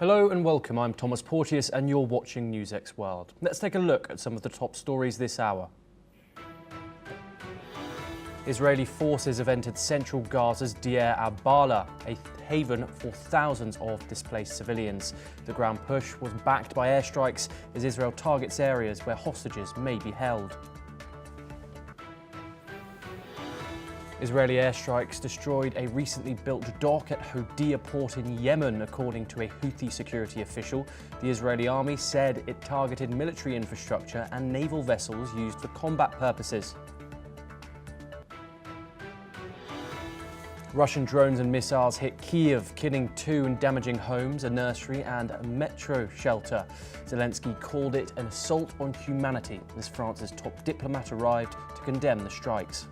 Hello and welcome, I'm Thomas Porteous and you're watching NewsX World. Let's take a look at some of the top stories this hour. Israeli forces have entered central Gaza's Deir al-Balah, a haven for thousands of displaced civilians. The ground push was backed by airstrikes as Israel targets areas where hostages may be held. Israeli airstrikes destroyed a recently built dock at Hodeidah port in Yemen, according to a Houthi security official. The Israeli army said it targeted military infrastructure and naval vessels used for combat purposes. Russian drones and missiles hit Kyiv, killing 2 and damaging homes, a nursery and a metro shelter. Zelensky called it an assault on humanity as France's top diplomat arrived to condemn the strikes.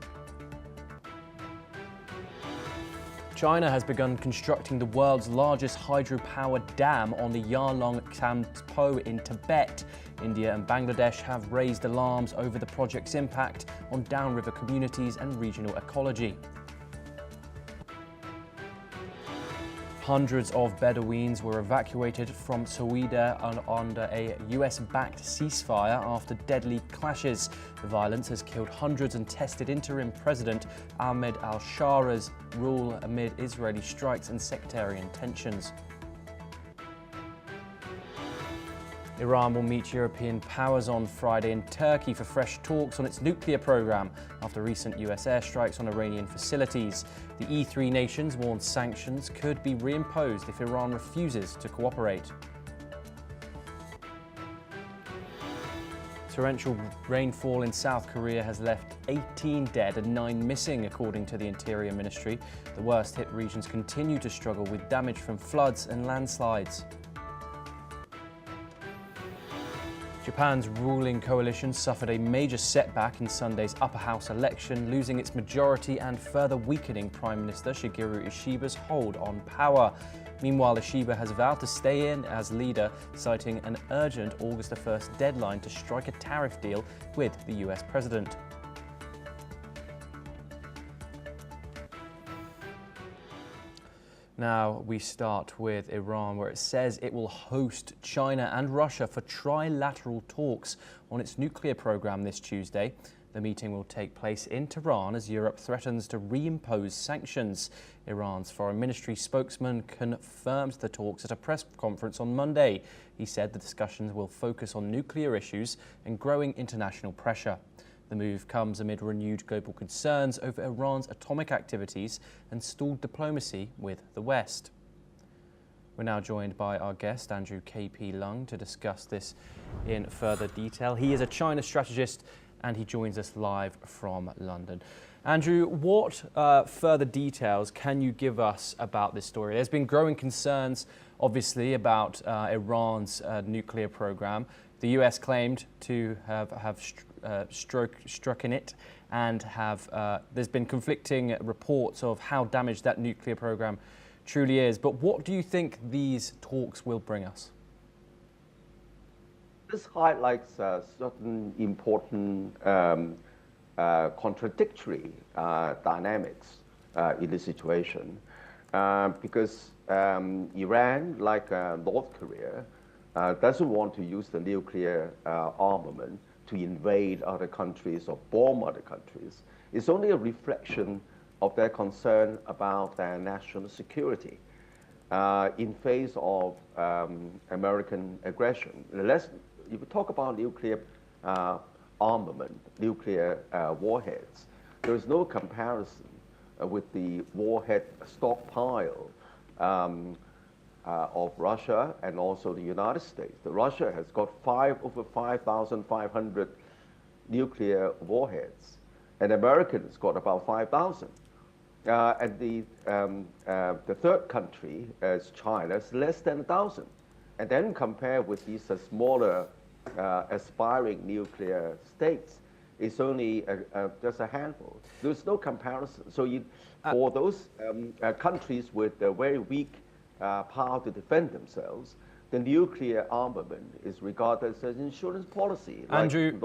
China has begun constructing the world's largest hydropower dam on the Yarlung Tsampo in Tibet. India and Bangladesh have raised alarms over the project's impact on downriver communities and regional ecology. Hundreds of Bedouins were evacuated from Soweto under a US-backed ceasefire after deadly clashes. The violence has killed hundreds and tested interim President Ahmed al-Shara's rule amid Israeli strikes and sectarian tensions. Iran will meet European powers on Friday in Turkey for fresh talks on its nuclear program after recent US airstrikes on Iranian facilities. The E3 nations warn sanctions could be reimposed if Iran refuses to cooperate. Torrential rainfall in South Korea has left 18 dead and 9 missing, according to the Interior Ministry. The worst-hit regions continue to struggle with damage from floods and landslides. Japan's ruling coalition suffered a major setback in Sunday's upper house election, losing its majority and further weakening Prime Minister Shigeru Ishiba's hold on power. Meanwhile, Ishiba has vowed to stay in as leader, citing an urgent August 1st deadline to strike a tariff deal with the US president. Now we start with Iran, where it says it will host China and Russia for trilateral talks on its nuclear program this Tuesday. The meeting will take place in Tehran as Europe threatens to reimpose sanctions. Iran's foreign ministry spokesman confirmed the talks at a press conference on Monday. He said the discussions will focus on nuclear issues and growing international pressure. The move comes amid renewed global concerns over Iran's atomic activities and stalled diplomacy with the West. We're now joined by our guest, Andrew K.P. Lung, to discuss this in further detail. He is a China strategist and he joins us live from London. Andrew, what further details can you give us about this story? There's been growing concerns, obviously, about Iran's nuclear program. The US claimed to have struck in it, and there's been conflicting reports of how damaged that nuclear program truly is. But what do you think these talks will bring us? This highlights certain important contradictory dynamics in the situation, because Iran, like North Korea, doesn't want to use the nuclear armament to invade other countries or bomb other countries. It's only a reflection of their concern about their national security in face of American aggression. If we talk about nuclear armament, nuclear warheads, there is no comparison with the warhead stockpile of Russia and also the United States. Russia has got over 5,500 nuclear warheads, and Americans got about 5,000. And the third country, as China, is less than 1,000. And then compare with these smaller aspiring nuclear states, it's only just a handful. There's no comparison. So for those countries with a very weak power to defend themselves, the nuclear armament is regarded as an insurance policy. Andrew,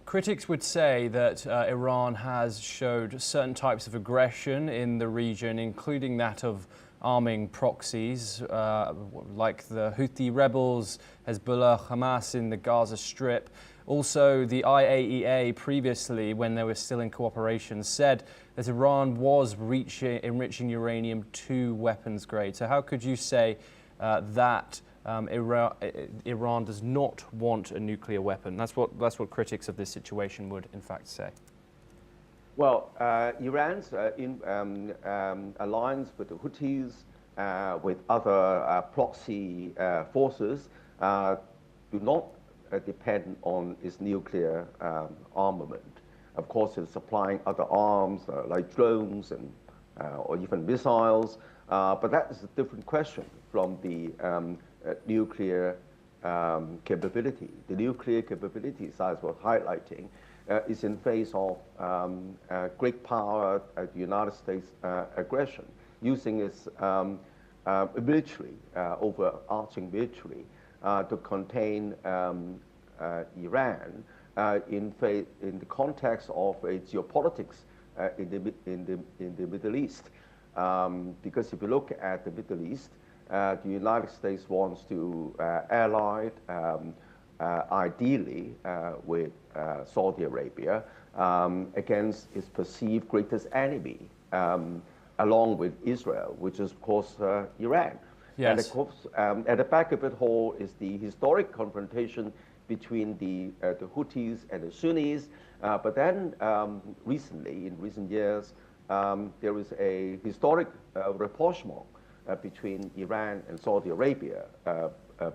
critics would say that Iran has showed certain types of aggression in the region, including that of arming proxies like the Houthi rebels, Hezbollah, Hamas in the Gaza Strip. Also, the IAEA previously, when they were still in cooperation, said that Iran was enriching uranium to weapons grade. So how could you say that Iran does not want a nuclear weapon? That's what critics of this situation would, in fact, say. Well, Iran's alliance with the Houthis, with other proxy forces, do not depend on its nuclear armament. Of course, it's supplying other arms like drones and or even missiles, but that is a different question from the nuclear capability. The nuclear capability, as I was highlighting, is in face of great power, the United States aggression, using its military, overarching military, to contain Iran in the context of geopolitics in the Middle East. Because if you look at the Middle East, the United States wants to ally ideally with Saudi Arabia against its perceived greatest enemy, along with Israel, which is, of course, Iran. Yes. And of course, at the back of it all is the historic confrontation between the Houthis and the Sunnis. But then recently, in recent years, there is a historic rapprochement between Iran and Saudi Arabia,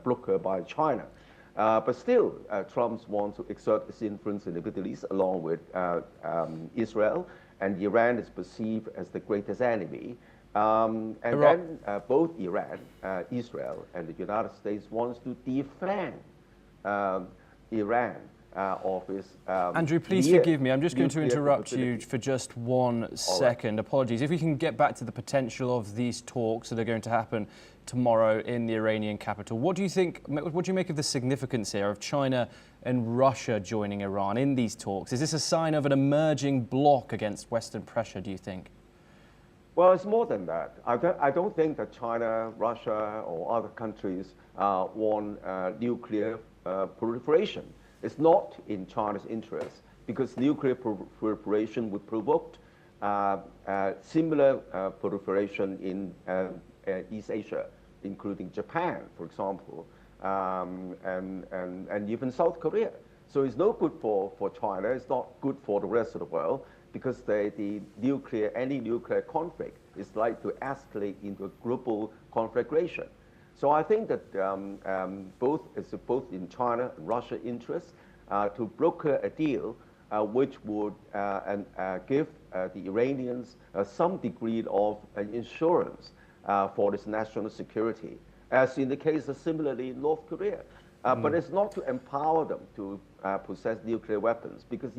brokered by China. But still, Trump wants to exert his influence in the Middle East along with Israel, and Iran is perceived as the greatest enemy. And then both Iran, Israel, and the United States wants to defend Iran of its Andrew, please forgive me. I'm just going to interrupt you for just 1 second. Right. Apologies. If we can get back to the potential of these talks that are going to happen tomorrow in the Iranian capital, what do you think? What do you make of the significance here of China and Russia joining Iran in these talks? Is this a sign of an emerging bloc against Western pressure, do you think? Well, it's more than that. I don't think that China, Russia, or other countries want nuclear proliferation. It's not in China's interest, because nuclear proliferation would provoke similar proliferation in East Asia, including Japan, for example, and even South Korea. So it's no good for China. It's not good for the rest of the world, because any nuclear conflict is likely to escalate into a global conflagration. So I think that both in China and Russia interests to broker a deal which would give the Iranians some degree of insurance for its national security, as in the case of similarly in North Korea. But it's not to empower them to possess nuclear weapons, because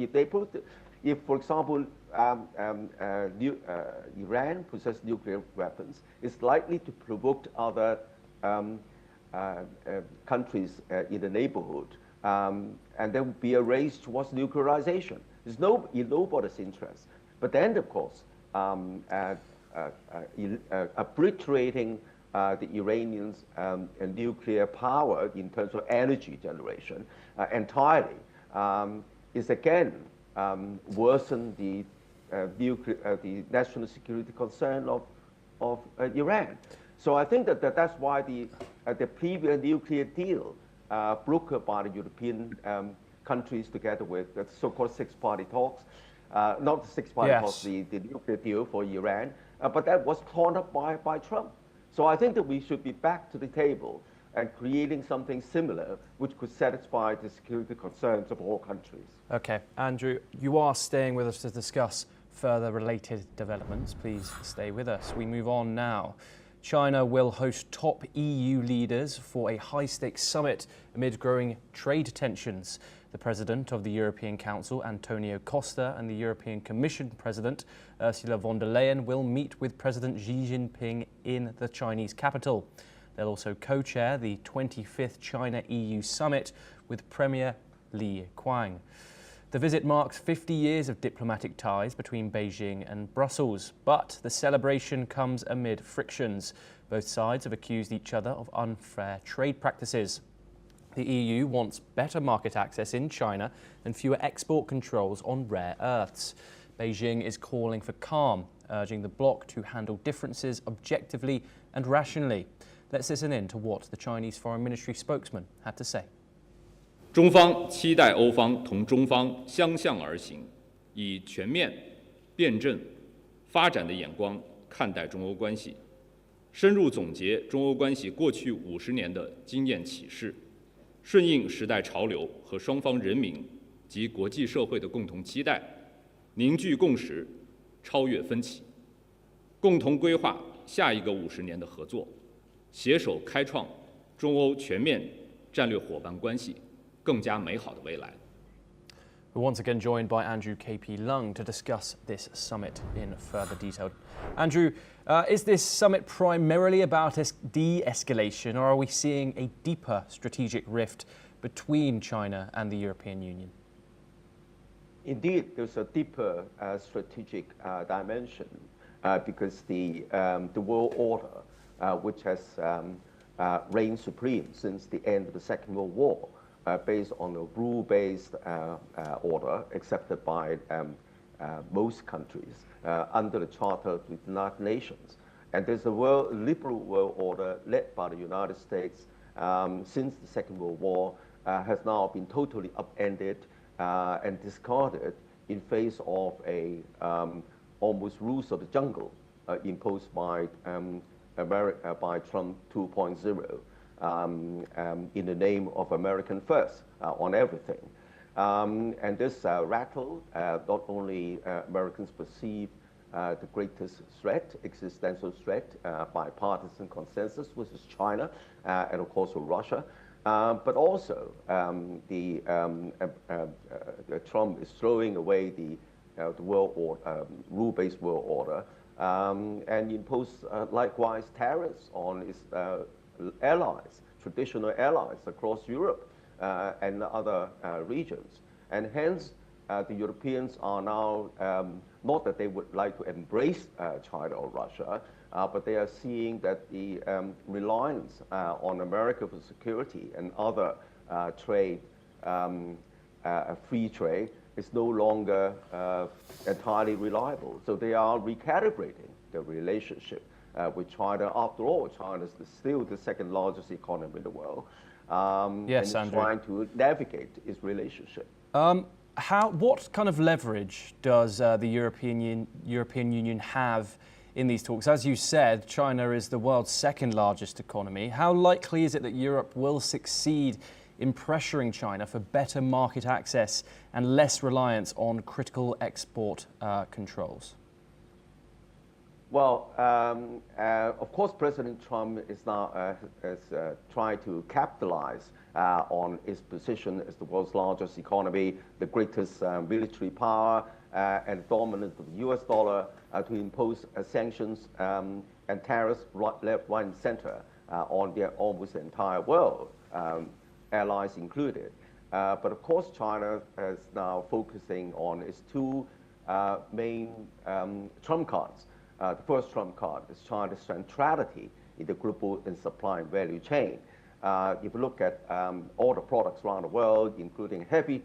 if, for example, Iran possesses nuclear weapons, it's likely to provoke other countries in the neighborhood, and there would be a race towards nuclearization. It's in nobody's interest. But then, of course, obliterating the Iranians' nuclear power in terms of energy generation entirely is again worsen the national security concern of Iran. So I think that's why the previous nuclear deal brokered by the European countries together with the so-called six-party talks, not the six-party talks, the nuclear deal for Iran, but that was torn up by Trump. So I think that we should be back to the table and creating something similar which could satisfy the security concerns of all countries. Okay, Andrew, you are staying with us to discuss further related developments. Please stay with us. We move on now. China will host top EU leaders for a high-stakes summit amid growing trade tensions. The President of the European Council, Antonio Costa, and the European Commission President, Ursula von der Leyen, will meet with President Xi Jinping in the Chinese capital. They'll also co-chair the 25th China-EU summit with Premier Li Qiang. The visit marks 50 years of diplomatic ties between Beijing and Brussels, but the celebration comes amid frictions. Both sides have accused each other of unfair trade practices. The EU wants better market access in China and fewer export controls on rare earths. Beijing is calling for calm, urging the bloc to handle differences objectively and rationally. Let's listen in to what the Chinese Foreign Ministry spokesman had to say. 中方期待欧方同中方相向而行，以全面、辩证、发展的眼光看待中欧关系，深入总结中欧关系过去50年的经验启示，顺应时代潮流和双方人民及国际社会的共同期待，凝聚共识，超越分歧，共同规划下一个50年的合作，携手开创中欧全面战略伙伴关系更加美好的未来。 We're once again joined by Andrew KP Lung to discuss this summit in further detail. Andrew, is this summit primarily about de-escalation, or are we seeing a deeper strategic rift between China and the European Union? Indeed, there's a deeper strategic dimension because the world order, which has reigned supreme since the end of the Second World War, based on a rule-based order accepted by most countries under the Charter of the United Nations. And there's a liberal world order led by the United States since the Second World War has now been totally upended and discarded in face of a almost rules of the jungle imposed by by Trump 2.0. In the name of American first on everything. And this rattled not only Americans perceive the greatest threat, existential threat, bipartisan consensus, which is China, and of course Russia, but also Trump is throwing away the world order, rule-based world order, and impose likewise tariffs on its allies, traditional allies across Europe and other regions. And hence, the Europeans are now, not that they would like to embrace China or Russia, but they are seeing that the reliance on America for security and other trade, free trade, is no longer entirely reliable. So they are recalibrating their relationship with China. After all, China is still the second largest economy in the world. Yes, and trying to navigate its relationship. What kind of leverage does the European Union have in these talks? As you said, China is the world's second largest economy. How likely is it that Europe will succeed in pressuring China for better market access and less reliance on critical export controls? Well, of course, President Trump is now trying to capitalize on its position as the world's largest economy, the greatest military power, and dominance of the U.S. dollar to impose sanctions and tariffs left, right, and center on almost the entire world, allies included. But of course, China is now focusing on its two main trump cards. The first trump card is China's centrality in the global and supply and value chain. If you look at all the products around the world, including heavy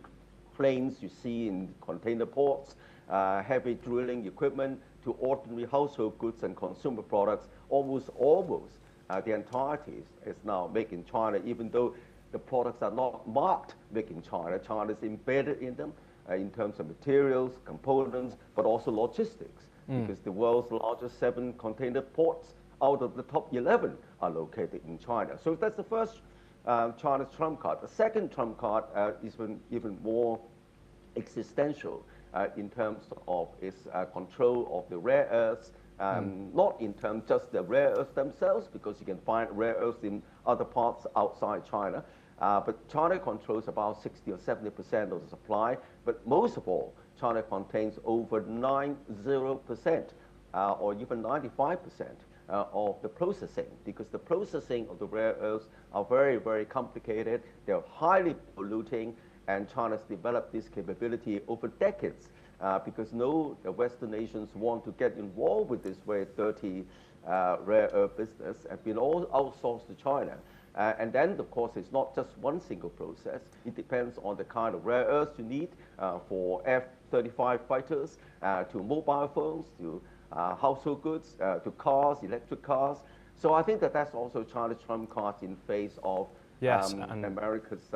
planes you see in container ports, heavy drilling equipment, to ordinary household goods and consumer products, almost the entirety is now made in China, even though the products are not marked made in China. China is embedded in them in terms of materials, components, but also logistics. Because the world's largest 7 container ports out of the top 11 are located in China. So that's the first China's trump card. The second trump card is even more existential in terms of its control of the rare earths, not in terms just the rare earths themselves, because you can find rare earths in other parts outside China. But China controls about 60 or 70% of the supply, but most of all, China contains over 90% or even 95% of the processing, because the processing of the rare earths are very, very complicated. They're highly polluting, And China's developed this capability over decades because no Western nations want to get involved with this very dirty rare earth business, have been all outsourced to China. And then, of course, it's not just one single process. It depends on the kind of rare earths you need for F-35 fighters, to mobile phones, to household goods, to cars, electric cars. So I think that that's also China's trump card in face of America's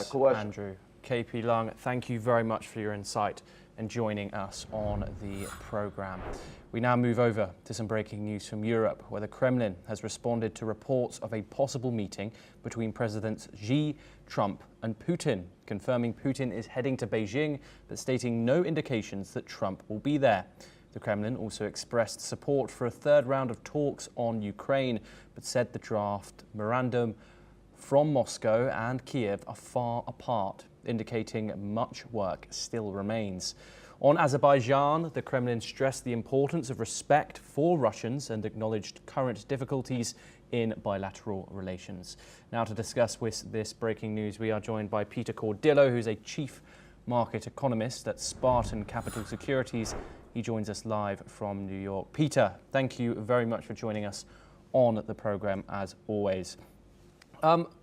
coercion. Andrew. KP Lung, thank you very much for your insight and joining us on the programme. We now move over to some breaking news from Europe, where the Kremlin has responded to reports of a possible meeting between Presidents Xi, Trump and Putin, confirming Putin is heading to Beijing, but stating no indications that Trump will be there. The Kremlin also expressed support for a third round of talks on Ukraine, but said the draft memorandum from Moscow and Kyiv are far apart, indicating much work still remains. On Azerbaijan, the Kremlin stressed the importance of respect for Russians and acknowledged current difficulties in bilateral relations. Now, to discuss this breaking news, we are joined by Peter Cordillo, who's a chief market economist at Spartan Capital Securities. He joins us live from New York. Peter, thank you very much for joining us on the program, as always.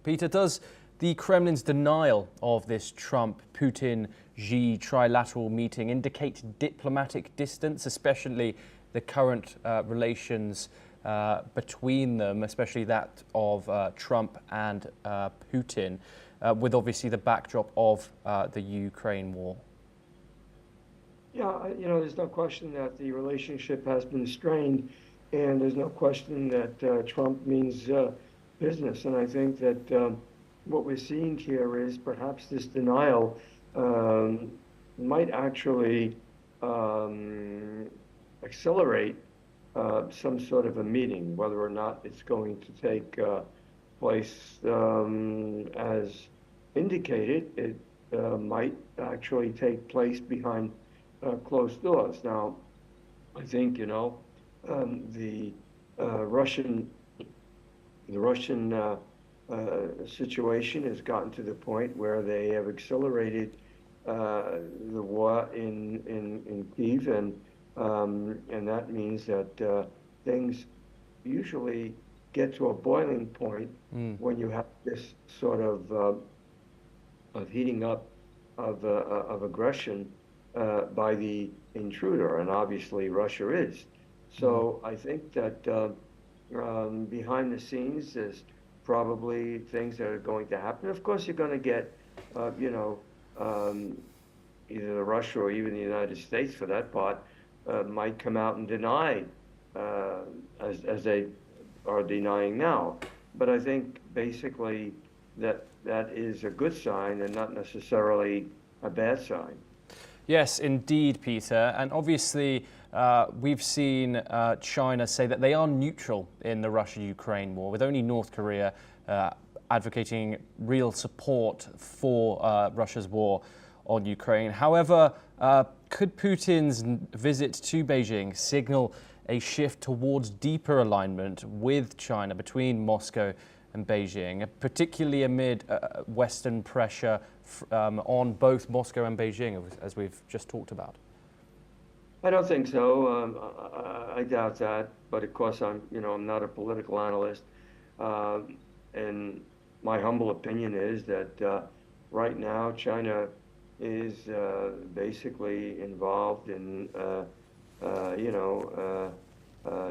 Peter, does the Kremlin's denial of this Trump-Putin-Xi trilateral meeting indicate diplomatic distance, especially the current relations between them, especially that of Trump and Putin, with obviously the backdrop of the Ukraine war? Yeah, there's no question that the relationship has been strained, and there's no question that Trump means business. And I think that what we're seeing here is perhaps this denial might actually accelerate some sort of a meeting, whether or not it's going to take place as indicated. It might actually take place behind closed doors. Now, I think the Russian situation has gotten to the point where they have accelerated the war in Kyiv, and that means that things usually get to a boiling point when you have this sort of heating up of aggression by the intruder, and obviously Russia is. So I think that behind the scenes there's probably things that are going to happen. Of course, you're going to get, either Russia or even the United States, for that part, might come out and deny, as they are denying now. But I think basically that is a good sign and not necessarily a bad sign. Yes, indeed, Peter. And obviously, we've seen China say that they are neutral in the Russia-Ukraine war, with only North Korea advocating real support for Russia's war on Ukraine. However, could Putin's visit to Beijing signal a shift towards deeper alignment with China between Moscow and Beijing, particularly amid Western pressure on both Moscow and Beijing, as we've just talked about? I don't think so. I doubt that. But of course, I'm not a political analyst, and my humble opinion is that right now China is basically involved in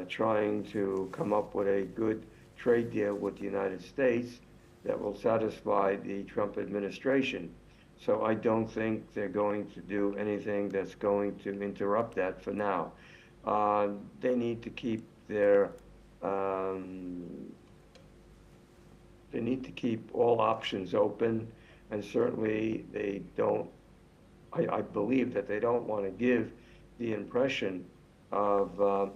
trying to come up with a good trade deal with the United States that will satisfy the Trump administration. So I don't think they're going to do anything that's going to interrupt that for now. They need to keep their they need to keep all options open, and certainly they don't. I believe that they don't want to give the impression of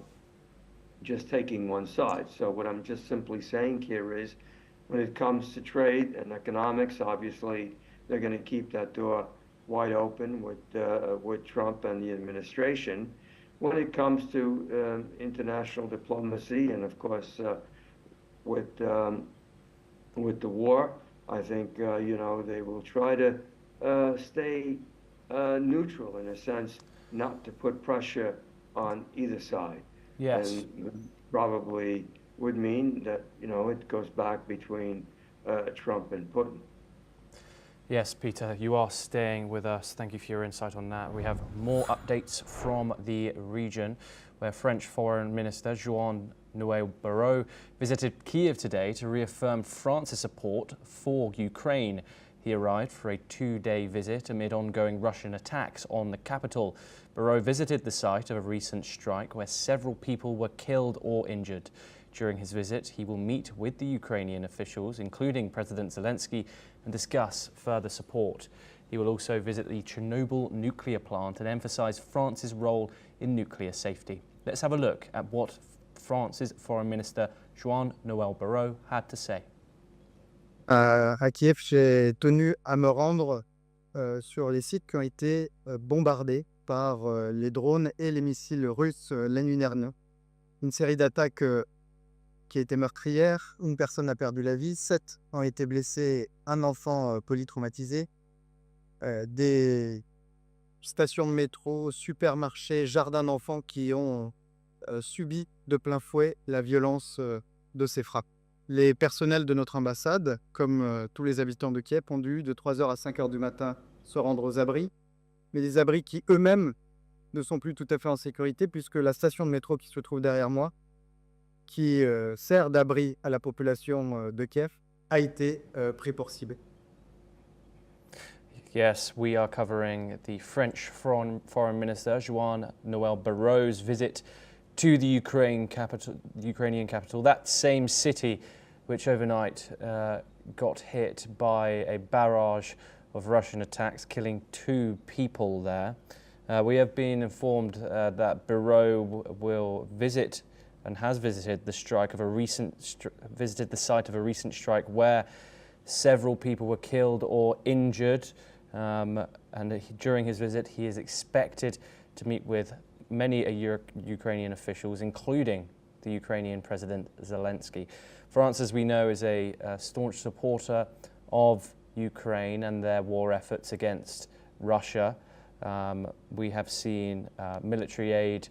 just taking one side. So what I'm just simply saying here is, when it comes to trade and economics, obviously they're going to keep that door wide open with Trump and the administration. When it comes to international diplomacy, and of course with the war, I think they will try to stay neutral in a sense, not to put pressure on either side. Yes. And probably would mean that, it goes back between Trump and Putin. Yes, Peter, you are staying with us. Thank you for your insight on that. We have more updates from the region, where French Foreign Minister Jean-Noël Barrot visited Kyiv today to reaffirm France's support for Ukraine. He arrived for a 2-day visit amid ongoing Russian attacks on the capital. Barrot visited the site of a recent strike where several people were killed or injured. During his visit, he will meet with the Ukrainian officials, including President Zelensky, and discuss further support. He will also visit the Chernobyl nuclear plant and emphasize France's role in nuclear safety. Let's have a look at what France's Foreign Minister Jean-Noël Barrot had to say. À Kiev, j'ai tenu à me rendre sur les sites qui ont été bombardés par les drones et les missiles russes la nuit dernière. Une série d'attaques qui a été meurtrière. Une personne a perdu la vie, 7 ont été blessés, un enfant polytraumatisé. Des stations de métro, supermarchés, jardins d'enfants qui ont subi de plein fouet la violence de ces frappes. Les personnels de notre ambassade, comme tous les habitants de Kiev, ont dû de 3h à 5h du matin se rendre aux abris, mais des abris qui eux-mêmes ne sont plus tout à fait en sécurité puisque la station de métro qui se trouve derrière moi, qui sert d'abri à la population de Kiev, a été pris pour cible. Yes, we are covering the French Foreign Minister Jean-Noël Barrot's visit to the Ukrainian capital, that same city which overnight got hit by a barrage of Russian attacks, killing 2 people there. We have been informed that Barrot will visit and has visited the site of a recent strike where several people were killed or injured. During his visit, he is expected to meet with many Ukrainian officials, including the Ukrainian President Zelensky. France, as we know, is a staunch supporter of Ukraine and their war efforts against Russia. We have seen military aid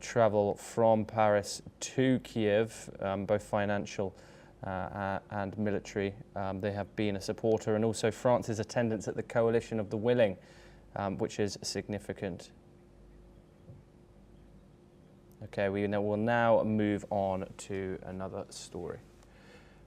travel from Paris to Kyiv, both financial and military. They have been a supporter, and also France's attendance at the Coalition of the Willing, which is significant. Okay, we will now move on to another story.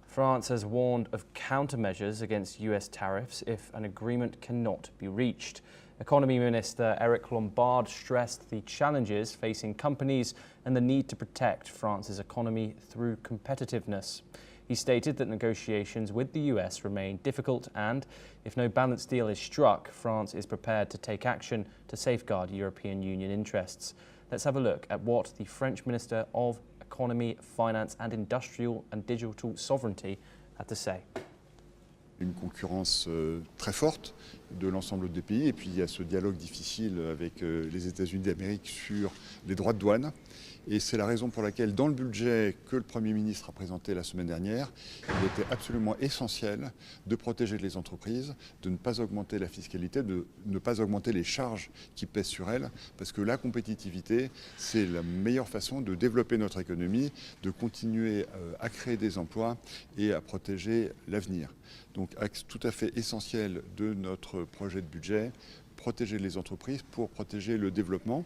France has warned of countermeasures against US tariffs if an agreement cannot be reached. Economy Minister Eric Lombard stressed the challenges facing companies and the need to protect France's economy through competitiveness. He stated that negotiations with the US remain difficult and, if no balanced deal is struck, France is prepared to take action to safeguard European Union interests. Let's have a look at what the French Minister of Economy, Finance and Industrial and Digital Sovereignty had to say. Une concurrence très forte de l'ensemble des pays, et puis il y a ce dialogue difficile avec les États-Unis d'Amérique sur les droits de douane. Et c'est la raison pour laquelle, dans le budget que le Premier ministre a présenté la semaine dernière, il était absolument essentiel de protéger les entreprises, de ne pas augmenter la fiscalité, de ne pas augmenter les charges qui pèsent sur elles, parce que la compétitivité, c'est la meilleure façon de développer notre économie, de continuer à créer des emplois et à protéger l'avenir. Donc, axe tout à fait essentiel de notre projet de budget, protéger les entreprises pour protéger le développement.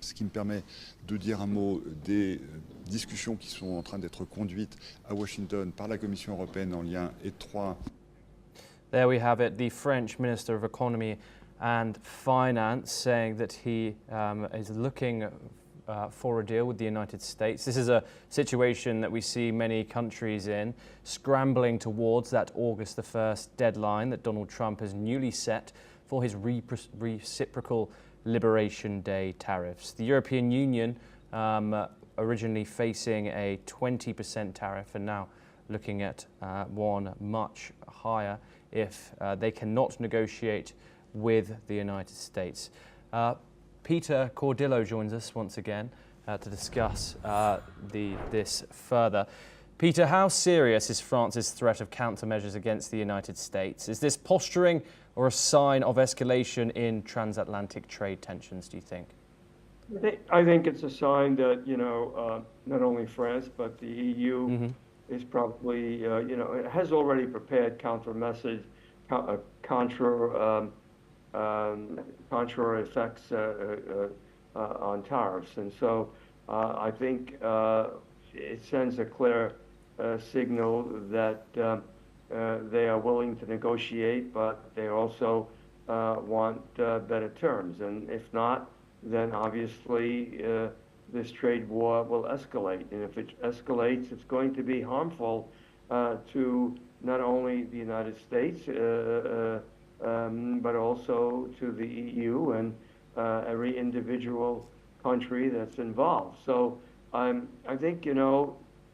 Ce qui me permet de dire un mot des discussions qui sont en train d'être conduites à Washington par la Commission européenne en lien étroit. There we have it, the French Minister of Economy and Finance saying that he is looking for a deal with the United States. This is a situation that we see many countries in, scrambling towards that August the 1st deadline that Donald Trump has newly set for his reciprocal Liberation Day tariffs. The European Union originally facing a 20% tariff and now looking at one much higher if they cannot negotiate with the United States. Peter Cordillo joins us once again to discuss this further. Peter, how serious is France's threat of countermeasures against the United States? Is this posturing or a sign of escalation in transatlantic trade tensions, do you think? I think it's a sign that, not only France, but the EU is probably, it has already prepared contra effects on tariffs. And so I think it sends a clear signal that they are willing to negotiate, but they also want better terms. And if not, then obviously this trade war will escalate. And if it escalates, it's going to be harmful to not only the United States, but also to the EU and every individual country that's involved. So I think,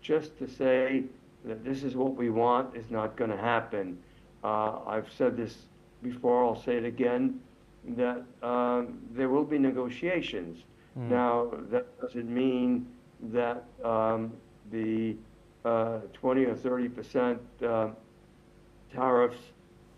just to say that this is what we want is not going to happen. I've said this before, I'll say it again, that there will be negotiations. Now, that doesn't mean that the 20 or 30% tariffs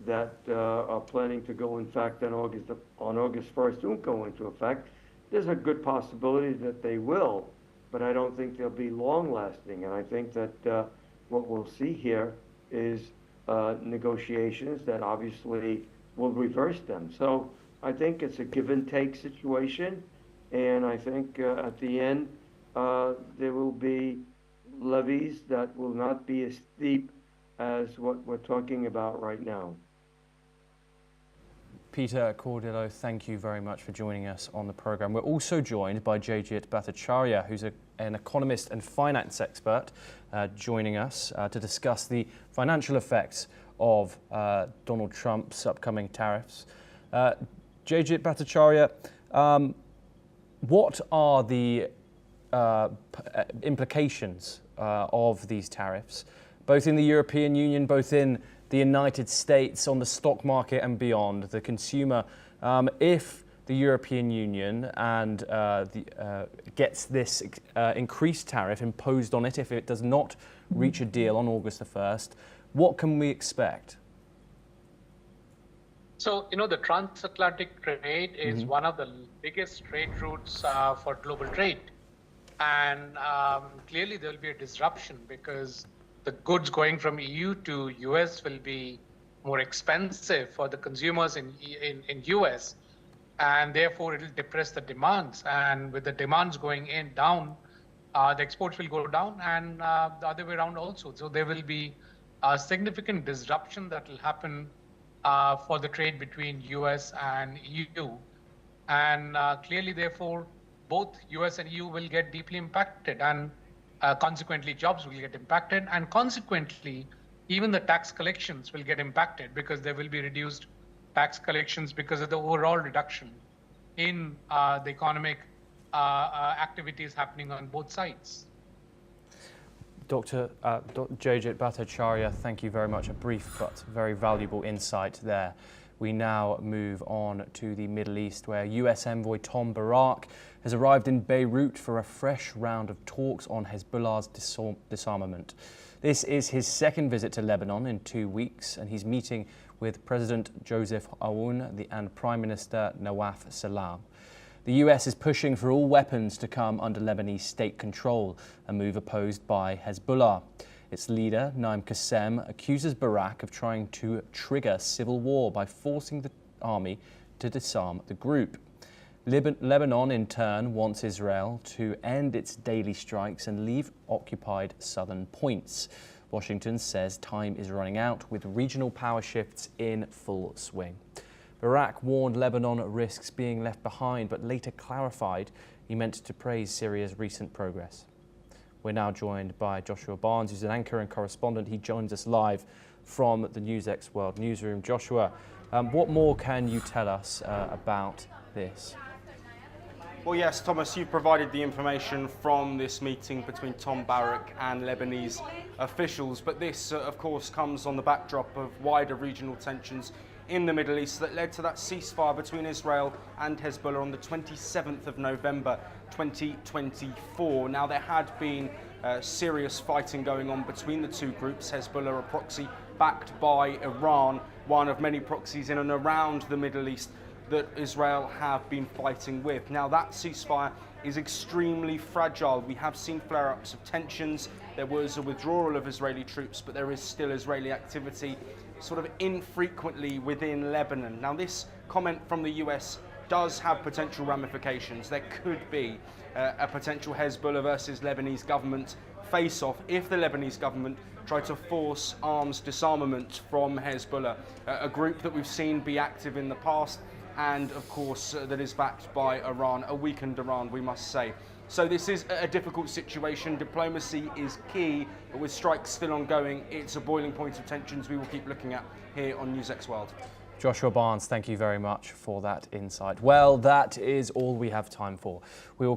that are planning to go in fact on August 1st won't go into effect. There's a good possibility that they will, but I don't think they'll be long-lasting. And I think that what we'll see here is negotiations that obviously will reverse them. So I think it's a give-and-take situation, and I think at the end there will be levies that will not be as steep as what we're talking about right now. Peter Cordillo, thank you very much for joining us on the programme. We're also joined by Jayjit Bhattacharya, who's an economist and finance expert, joining us to discuss the financial effects of Donald Trump's upcoming tariffs. Jayjit Bhattacharya, what are the implications of these tariffs, both in the European Union, both in the United States, on the stock market and beyond, the consumer? If the European Union and gets this increased tariff imposed on it, if it does not reach a deal on August the 1st, what can we expect? So, the transatlantic trade is one of the biggest trade routes for global trade. And clearly there will be a disruption because the goods going from EU to US will be more expensive for the consumers in US. And therefore it will depress the demands. And with the demands going down, the exports will go down, and the other way around also. So there will be a significant disruption that will happen for the trade between US and EU. And clearly, therefore, both US and EU will get deeply impacted, and consequently jobs will get impacted, and consequently even the tax collections will get impacted because there will be reduced tax collections because of the overall reduction in the economic activities happening on both sides. Dr. Jayjit Bhattacharya, thank you very much. A brief but very valuable insight there. We now move on to the Middle East, where US envoy Tom Barak has arrived in Beirut for a fresh round of talks on Hezbollah's disarmament. This is his second visit to Lebanon in 2 weeks, and he's meeting with President Joseph Aoun and Prime Minister Nawaf Salam. The US is pushing for all weapons to come under Lebanese state control, a move opposed by Hezbollah. Its leader, Naim Qassem, accuses Barak of trying to trigger civil war by forcing the army to disarm the group. Lebanon, in turn, wants Israel to end its daily strikes and leave occupied southern points. Washington says time is running out, with regional power shifts in full swing. Barak warned Lebanon risks being left behind, but later clarified he meant to praise Syria's recent progress. We're now joined by Joshua Barnes, who's an anchor and correspondent. He joins us live from the NewsX World Newsroom. Joshua, what more can you tell us about this? Well, yes, Thomas, you provided the information from this meeting between Tom Barak and Lebanese officials, but this, of course, comes on the backdrop of wider regional tensions in the Middle East that led to that ceasefire between Israel and Hezbollah on the 27th of November 2024. Now, there had been serious fighting going on between the two groups. Hezbollah, a proxy backed by Iran, one of many proxies in and around the Middle East that Israel have been fighting with. Now, that ceasefire is extremely fragile. We have seen flare-ups of tensions. There was a withdrawal of Israeli troops, but there is still Israeli activity sort of infrequently within Lebanon. Now, this comment from the US does have potential ramifications. There could be a potential Hezbollah versus Lebanese government face-off if the Lebanese government tried to force arms disarmament from Hezbollah, a group that we've seen be active in the past and, of course, that is backed by Iran, a weakened Iran, we must say. So this is a difficult situation. Diplomacy is key, but with strikes still ongoing, it's a boiling point of tensions we will keep looking at here on NewsX World. Joshua Barnes, thank you very much for that insight. Well, that is all we have time for. We will